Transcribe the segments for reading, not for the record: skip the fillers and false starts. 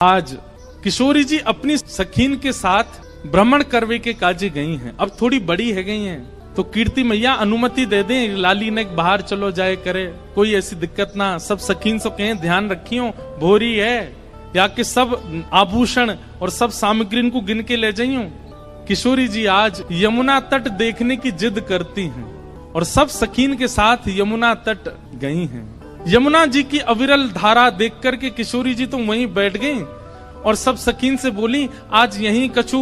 आज किशोरी जी अपनी सखीन के साथ भ्रमण करवे के काजे गई हैं। अब थोड़ी बड़ी है गई हैं, तो कीर्ति मैया अनुमति दे दें, लाली ने बाहर चलो जाए करे, कोई ऐसी दिक्कत ना। सब सखीन से कहें ध्यान रखियो, भोरी है, या कि सब आभूषण और सब सामग्री को गिन के ले जाइयो। किशोरी जी आज यमुना तट देखने की जिद करती हैं और सब सखीन के साथ यमुना तट गई हैं। यमुना जी की अविरल धारा देख करके किशोरी जी तो वहीं बैठ गई और सब सखीन से बोली, आज यहीं कछु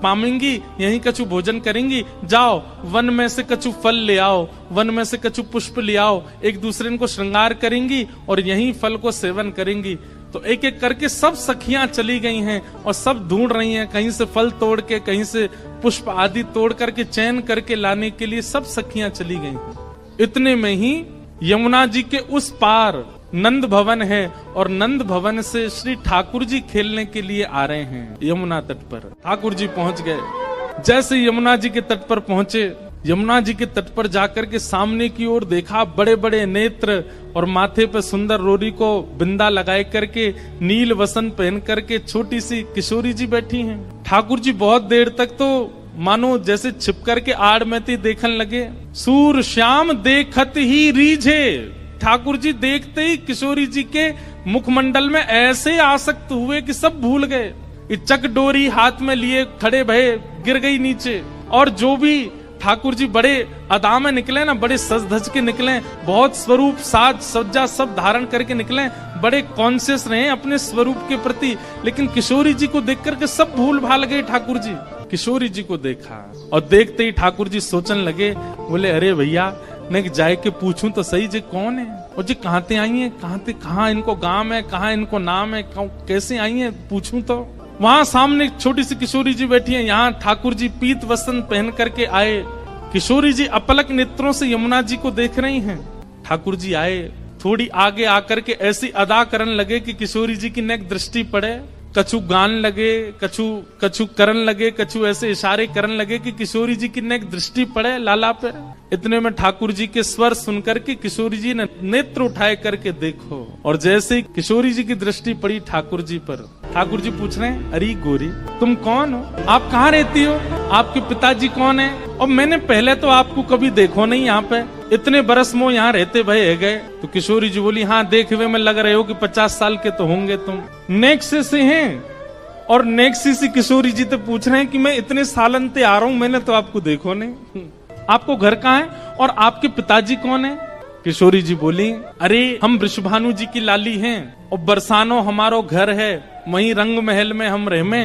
पामेंगी, यहीं कछु भोजन करेंगी, जाओ वन में से कछु फल ले आओ, वन में से कछु पुष्प ले आओ, एक दूसरे को श्रृंगार करेंगी और यहीं फल को सेवन करेंगी। तो एक एक करके सब सखियां चली गई हैं और सब ढूंढ रही हैं, कहीं से फल तोड़ के, कहीं से पुष्प आदि तोड़ करके चयन करके लाने के लिए सब सखियां चली गई हैं। इतने में ही यमुना जी के उस पार नंद भवन है और नंद भवन से श्री ठाकुर जी खेलने के लिए आ रहे हैं यमुना तट पर। ठाकुर जी पहुंच गए। जैसे यमुना जी के तट पर पहुंचे, यमुना जी के तट पर जाकर के सामने की ओर देखा, बड़े बड़े नेत्र और माथे पर सुंदर रोरी को बिंदा लगाए करके, नील वसन पहन करके छोटी सी किशोरी जी बैठी हैं। ठाकुर जी बहुत देर तक तो मानो जैसे छिप करके आड़ में देखने लगे। सूर श्याम देखत ही रीझे, ठाकुर जी देखते ही किशोरी जी के मुखमंडल में ऐसे आसक्त हुए कि सब भूल गए। चक डोरी हाथ में लिए खड़े भये, गिर गई नीचे। और जो भी ठाकुर जी बड़े अदा में निकले ना, बड़े सज धज के निकले, बहुत स्वरूप साज सज्जा सब धारण करके निकले, बड़े कॉन्शियस रहे अपने स्वरूप के प्रति। लेकिन किशोरी जी को देख करके सब भूल भाल गए। ठाकुर जी किशोरी जी को देखा और देखते ही ठाकुर जी सोचने लगे, बोले अरे भैया मैं जाए के पूछूं तो सही जी कौन है, और जी कहाँ ते आई है, कहाँ इनको गांव है, कहाँ इनको नाम है, कैसे आई है पूछूं तो। वहां सामने छोटी सी किशोरी जी बैठी है, यहाँ ठाकुर जी पीत वस्त्र पहन करके आए। किशोरी जी अपलक नेत्रों से यमुना जी को देख रही हैं। ठाकुर जी आए, थोड़ी आगे आकर के ऐसी अदा करने लगे कि किशोरी जी की नेक दृष्टि पड़े। कछु गान लगे, कछु करन लगे, कछु ऐसे इशारे करन लगे कि किशोरी जी की नेक दृष्टि पड़े लाला पे। इतने में ठाकुर जी के स्वर सुनकर के किशोरी जी ने नेत्र उठाए करके देखो, और जैसे ही किशोरी जी की दृष्टि पड़ी ठाकुर जी पर, ठाकुर जी पूछ रहे हैं, अरे गोरी तुम कौन हो, आप कहाँ रहती हो, आपके पिताजी कौन है, और मैंने पहले तो आपको कभी देखो नहीं यहाँ पे, इतने बरस मो यहाँ रहते भये गए। तो किशोरी जी बोली, हाँ देखे हुए में लग रहे हो कि 50 साल के तो होंगे तुम। नेक्स्ट से हैं, और नेक्स्ट से किशोरी जी तो पूछ रहे हैं कि मैं इतने सालन ते आ रहा हूँ, मैंने तो आपको देखो नहीं, आपको घर कहाँ है और आपके पिताजी कौन है। किशोरी जी बोली, अरे हम वृषभानु जी की लाली हैं और बरसानो हमारो घर है, वहीं रंग महल में हम रहमे,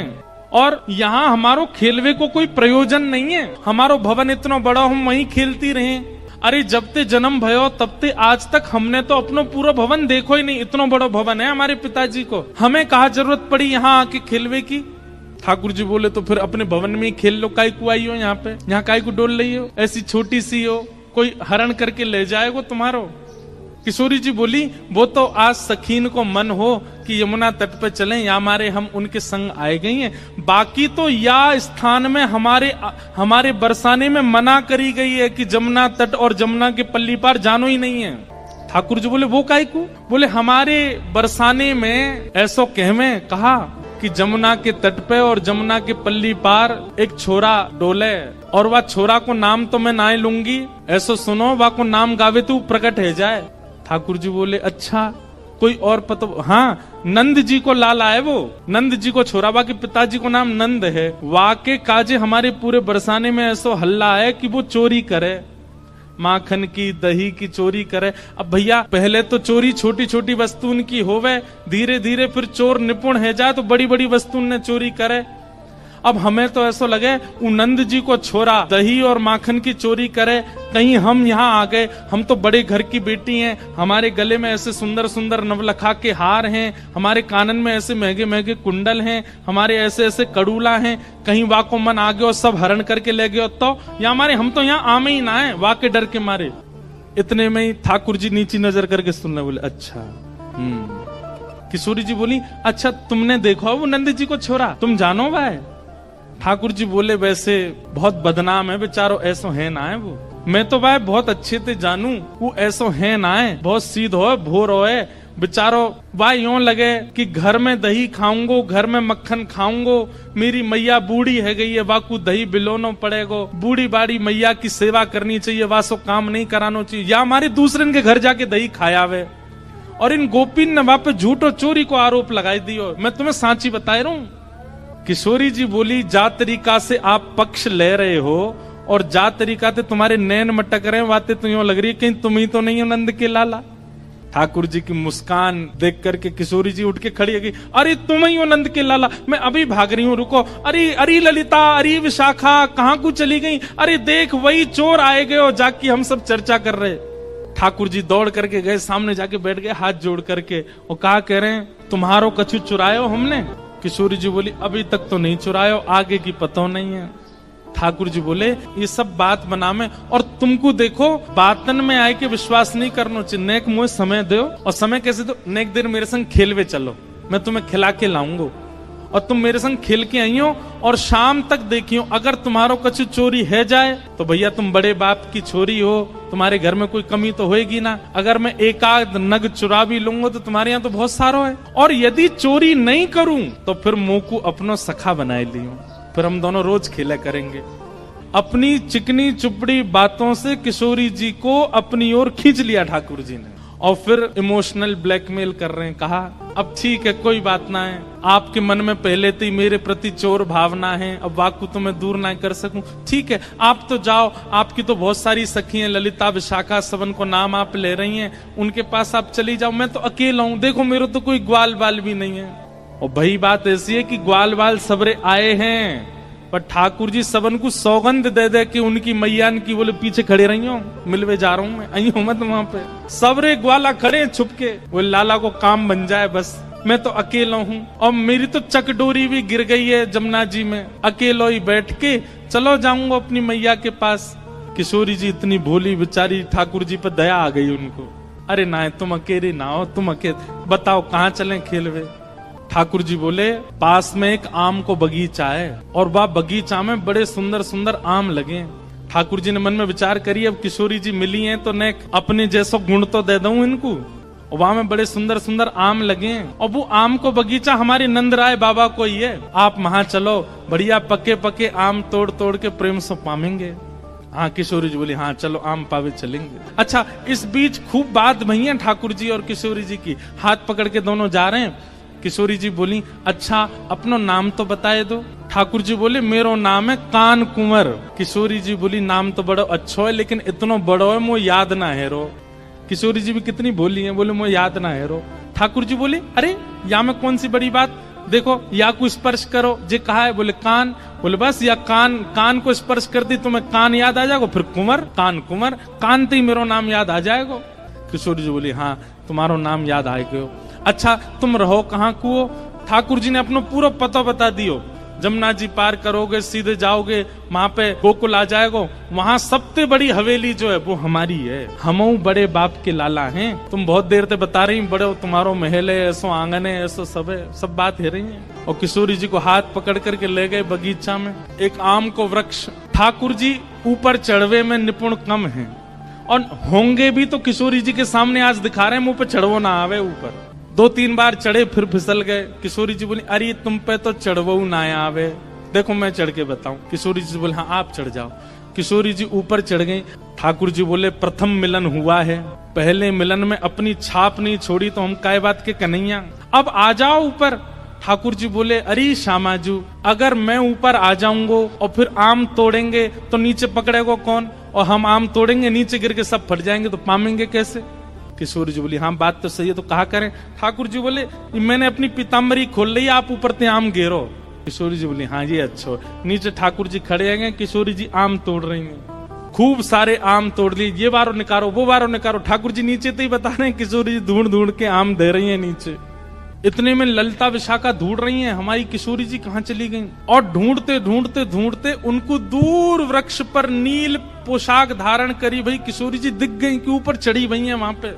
और यहाँ हमारो खेलवे को कोई प्रयोजन नहीं है, हमारो भवन इतना बड़ा हम वहीं खेलती रहे। अरे जब ते जन्म भयो तब ते आज तक हमने तो अपनो पूरा भवन देखो ही नहीं, इतना बड़ा भवन है हमारे पिताजी को, हमें कहाँ जरूरत पड़ी यहाँ आके खेलवे की। ठाकुर जी बोले, तो फिर अपने भवन में ही खेल लो, काय को आई हो यहाँ पे, यहाँ काय को डोल रही हो, ऐसी छोटी सी हो, कोई हरण करके ले जाएगा तुम्हारो। किशोरी जी बोली, वो तो आज सखीन को मन हो कि यमुना तट पे चलें, या हमारे हम उनके संग आए गई हैं, बाकी तो या स्थान में हमारे बरसाने में मना करी गई है कि जमुना तट और जमुना के पल्ली पार जानो ही नहीं है। ठाकुर जी बोले, वो काय को, बोले हमारे बरसाने में ऐसो कहवे कहा कि जमुना के तट पे और जमुना के पल्ली पार एक छोरा डोले, और वह छोरा को नाम तो मैं ना लूंगी, ऐसो सुनो वह को नाम गावे तो प्रकट है जाए। ठाकुर जी बोले, अच्छा कोई और पता, हाँ नंद जी को लाला है, वो नंद जी को छोरा, बाकी पिताजी को नाम नंद है। वाके काजे हमारे पूरे बरसाने में ऐसा हल्ला है कि वो चोरी करे, माखन की दही की चोरी करे। अब भैया पहले तो चोरी छोटी छोटी वस्तुओं की होवे, धीरे धीरे फिर चोर निपुण है जाए तो बड़ी बड़ी वस्तुओं ने चोरी करे। अब हमें तो ऐसा लगे नंद जी को छोरा दही और माखन की चोरी करे, कहीं हम यहाँ आ गए, हम तो बड़े घर की बेटी हैं, हमारे गले में ऐसे सुंदर सुंदर नवलखा के हार हैं, हमारे कानन में ऐसे महंगे महंगे कुंडल हैं, हमारे ऐसे ऐसे कड़ूला हैं, कहीं वाह को मन आ गया और सब हरण करके ले गए तो या हमारे, हम तो यहाँ आमे ही ना है वाह के डर के मारे। इतने में ही ठाकुर जी नीची नजर करके सुनने बोले, अच्छा किशोरी जी बोली, अच्छा तुमने देखो वो नंद जी को छोरा, तुम जानो भाई। ठाकुर जी बोले, वैसे बहुत बदनाम है बेचारो, ऐसो है ना है वो, मैं तो भाई बहुत अच्छे से जानू, वो ऐसो है ना है, बहुत सीध हो भोर हो है, बेचारो वाह यूं लगे कि घर में दही खाऊंगो, घर में मक्खन खाऊंगो, मेरी मैया बूढ़ी है गई है, वाकू दही बिलोनो पड़ेगो, बूढ़ी बाड़ी मैया की सेवा करनी चाहिए, वासो काम नहीं करानो चाहिए, या हमारे दूसरे के घर जाके दही खायावे। और इन गोपीन ने वहां पे झूठ और चोरी को आरोप लगाई दियो। मैं तुम्हें सांची बता रहा हूं। किशोरी जी बोली, जा तरीका से आप पक्ष ले रहे हो और जा तरीका से तुम्हारे नैन मटक रहे हैं, बातें तो यूं लग रही है कहीं तुम ही तो नहीं हो नंद के लाला। ठाकुर जी की मुस्कान देख करके किशोरी जी उठ के खड़ी गई, अरे तुम ही हो नंद के लाला, मैं अभी भाग रही हूँ, रुको। अरे अरे ललिता, अरे विशाखा, कहाँ को चली गई? अरे देख वही चोर आए गए, और जाके हम सब चर्चा कर रहे। ठाकुर जी दौड़ करके गए, सामने जाके बैठ गए हाथ जोड़ करके, और कहा कह रहे हैं, तुम्हारो कछु चुरायो हमने? किशोरी जी बोली, अभी तक तो नहीं चुरायो, आगे की पतो नहीं है। ठाकुर जी बोले, ये सब बात बना में, और तुमको देखो बातन में आए के विश्वास नहीं करना चाहिए। नेक मुझे समय दो, और समय कैसे दो? नेक देर मेरे संग खेलवे चलो, मैं तुम्हें खिला के लाऊंगा, और तुम मेरे संग खेल के आई हो, और शाम तक देखियो, अगर तुम्हारो कछु चोरी है जाए तो भैया तुम बड़े बाप की छोरी हो, तुम्हारे घर में कोई कमी तो होएगी ना। अगर मैं एक आध नग चुरा भी लूंगा तो तुम्हारे यहाँ तो बहुत सारो है, और यदि चोरी नहीं करूं तो फिर मुंह को अपनो सखा बनाए लियो, फिर हम दोनों रोज खेला करेंगे। अपनी चिकनी चुपड़ी बातों से किशोरी जी को अपनी ओर खींच लिया ठाकुर जी ने, और फिर इमोशनल ब्लैकमेल कर रहे हैं। कहा, अब ठीक है, कोई बात ना है, आपके मन में पहले से ही मेरे प्रति चोर भावना है, अब वाकु तो मैं दूर ना कर सकूं, ठीक है आप तो जाओ, आपकी तो बहुत सारी सखी हैं, ललिता विशाखा सबन को नाम आप ले रही हैं, उनके पास आप चली जाओ, मैं तो अकेला हूं, देखो मेरे तो कोई ग्वाल बाल भी नहीं है। और भाई बात ऐसी है कि ग्वाल बाल सबरे आए हैं, पर ठाकुर जी सबन को सौगंध दे दे कि उनकी मैयान की बोले पीछे खड़े रही हो, मिलवे जा रहा हूं मैं, आई हूं मत वहां पे। सबरे ग्वाला खड़े छुप के, वो लाला को काम बन जाए बस, मैं तो अकेला हूं, और मेरी तो चकडोरी भी गिर गई है जमुना जी में, अकेलो ही बैठ के चलो जाऊंगा अपनी मैया के पास। किशोरी जी इतनी भोली बेचारी, ठाकुर जी पर दया आ गई उनको। अरे ना तुम अकेले ना हो, तुम अकेले बताओ कहाँ चलें खेलवे? ठाकुर जी बोले, पास में एक आम को बगीचा है, और वह बगीचा में बड़े सुंदर सुंदर आम लगे। ठाकुर जी ने मन में विचार करी, अब किशोरी जी मिली हैं तो ने अपने जैसो गुण तो दे दूं इनको। वहां में बड़े सुंदर सुंदर आम लगे, और वो आम को बगीचा हमारे नंद राय बाबा को ही है, आप वहां चलो, बढ़िया पके पके आम तोड़ तोड़ के प्रेम से पामेंगे। हाँ, किशोरी जी बोली, हाँ चलो आम पावे चलेंगे। अच्छा, इस बीच खूब बात भई है ठाकुर जी और किशोरी जी की, हाथ पकड़ के दोनों जा रहे हैं। किशोरी जी बोली, अच्छा अपनो नाम तो बताए दो। ठाकुर जी बोले, मेरो नाम है कान कुंवर। किशोरी जी बोली, नाम तो बड़ा अच्छा है, लेकिन इतना बड़ो है मुझे याद ना है रो। किशोरी जी भी कितनी बोली है, बोले मुझे याद ना है रो। ठाकुर जी बोले, अरे या में कौन सी बड़ी बात, देखो या को स्पर्श करो, जे कहा है, बोले कान, बोले बस या कान को स्पर्श कर दी तो मैं कान याद आ जाएगा, फिर कुंवर, कान कुंवर, कान ते मेरो नाम याद आ जाएगा। किशोरी जी बोली, हाँ तुम्हारो नाम याद आ गयो। अच्छा तुम रहो कहाँ को? ठाकुर जी ने अपना पूरा पता बता दियो, जमुना जी पार करोगे सीधे जाओगे, वहां पे गोकुल आ जाएगा, वहां सबसे बड़ी हवेली जो है वो हमारी है, हम बड़े बाप के लाला हैं। तुम बहुत देर से बता रही बड़े तुम्हारो महल है, ऐसो आंगन है, ऐसो सब है, सब बात है रही है। और किशोरी जी को हाथ पकड़ करके ले गए बगीचा में, एक आम को वृक्ष। ठाकुर जी ऊपर चढ़वे में निपुण कम है, और होंगे भी तो किशोरी जी के सामने आज दिखा रहे हैं, मुंह पे चढ़वो ना आवे ऊपर। 2-3 बार चढ़े फिर फिसल गए। किशोरी जी बोली, अरे तुम पे तो चढ़वो ना आवे, देखो मैं चढ़ के बताऊं। किशोरी जी बोले, हाँ आप चढ़ जाओ। किशोरी जी ऊपर चढ़ गई। ठाकुर जी बोले, प्रथम मिलन हुआ है, पहले मिलन में अपनी छाप नहीं छोड़ी तो हम काय बात के कन्हैया, अब आ जाओ ऊपर। ठाकुर जी बोले, अरे श्यामाजू, अगर मैं ऊपर आ जाऊंगा और फिर आम तोड़ेंगे तो नीचे पकड़ेगा कौन, और हम आम तोड़ेंगे नीचे गिर के सब फट जाएंगे तो पामेंगे कैसे? किशोरी जी बोली, हाँ बात तो सही है, तो कहा करें? ठाकुर जी बोले, मैंने अपनी पीताम्बरी खोल ली, आप ऊपर ते आम घेरो। किशोरी जी बोली, हाँ ये अच्छा। नीचे ठाकुर जी खड़े हैं, किशोरी जी आम तोड़ रही हैं, खूब सारे आम तोड़ लिए, ये बारो निकारो वो बारो निकारो। ठाकुर जी नीचे तो ही बता रहे हैं, किशोरी जी ढूंढ ढूंढ के आम दे रही है नीचे। इतने में ललिता विशाखा ढूंढ रही हैं, हमारी किशोरी जी कहाँ चली गई, और ढूंढते ढूंढते ढूंढते उनको दूर वृक्ष पर नील पोशाक धारण करी भाई किशोरी जी दिख गई कि ऊपर चढ़ी हुई है वहां पे।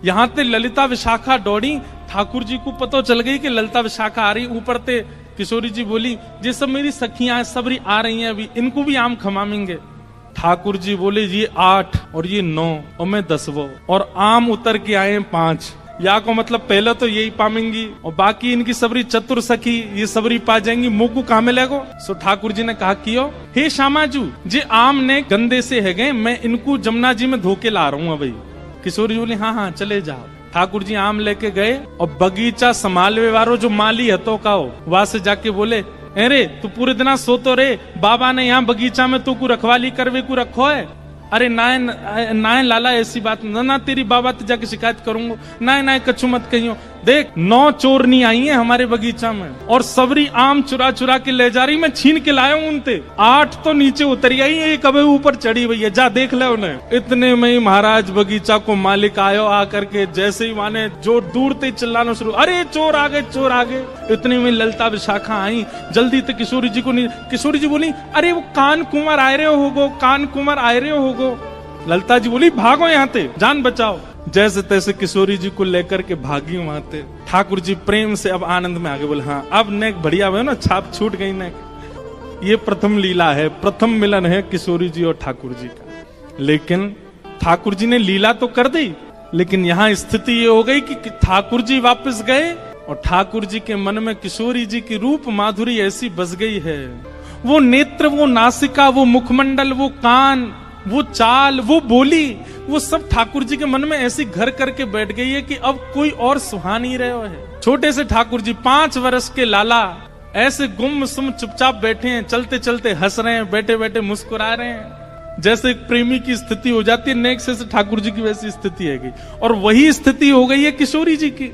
यहाँ ते ललिता विशाखा दौड़ी, ठाकुर जी को पता चल गई कि ललिता विशाखा आ रही ऊपर ते। किशोरी जी बोली, ये सब मेरी सखियां सबरी आ रही हैं, अभी इनको भी आम खमामेंगे। ठाकुर जी बोले, ये 8 और ये 9 और मैं 10वो, और आम उतर के आए 5। या को मतलब पहले तो यही पामेंगी और बाकी इनकी सबरी चतुर सखी ये सबरी पा जाएंगी, मुंह को कहा मिलेगो। सो ठाकुर जी ने कहा कियो, हे श्यामाजू जे आम ने गंदे से है गए, मैं इनको जमुना जी में धोके ला रहा हूँ भाई। किशोरी जी बोली हाँ हाँ चले जाओ। ठाकुर जी आम लेके गए और बगीचा संभालवे वालो जो माली हतो का हो वहां से जाके बोले, अरे तू पूरे दिन सोतो रे, बाबा ने यहाँ बगीचा में तू को रखवाली करवे को रखो है। अरे नाय लाला ऐसी बात ना, तेरी बाबा ते जाके शिकायत करूंगा। नाय कछु मत कहियो। देख 9 चोरनी आई है हमारे बगीचा में और सबरी आम चुरा चुरा के ले जा रही, मैं छीन के लाया हूं उनते। 8 तो नीचे उतरी आई, एक अबे ऊपर चढ़ी हुई है, जा देख ले उन्हें। इतने में ही महाराज बगीचा को मालिक आयो, आकर के जैसे ही माने जो दूर ते चिल्लाना शुरू, अरे चोर आ गए चोर आ गए। इतने में ललता विशाखा आई, जल्दी से किशोरी जी को नहीं। किशोरी जी बोली अरे वो कान कुंवर आए रहे होगो, कान कुंवर आए रहे होगो। ललता जी बोली भागो यहाँ ते, जान बचाओ। जैसे तैसे किशोरी जी को लेकर के भागी वहां ते। ठाकुर जी प्रेम से अब आनंद में आगे बोले, हाँ अब नेक बढ़िया है ना, छाप छूट गई नेक। ये प्रथम लीला है, प्रथम मिलन है किशोरी जी और ठाकुर जी का। लेकिन ठाकुर जी ने लीला तो कर दी, लेकिन यहाँ स्थिति ये हो गई कि ठाकुर जी वापस गए और ठाकुर जी के मन में किशोरी जी की रूप माधुरी ऐसी बस गई है। वो नेत्र, वो नासिका, वो मुखमंडल, वो कान, वो चाल, वो बोली, वो सब ठाकुर जी के मन में ऐसी घर करके बैठ गई है कि अब कोई और सुहा नहीं रहे है। छोटे से ठाकुर जी 5 वर्ष के लाला ऐसे गुमसुम चुपचाप बैठे हैं, चलते चलते हंस रहे हैं, बैठे बैठे मुस्कुरा रहे हैं। जैसे एक प्रेमी की स्थिति हो जाती है, नेक्स्ट से ठाकुर जी की वैसी स्थिति है गई। और वही स्थिति हो गई है किशोरी जी की।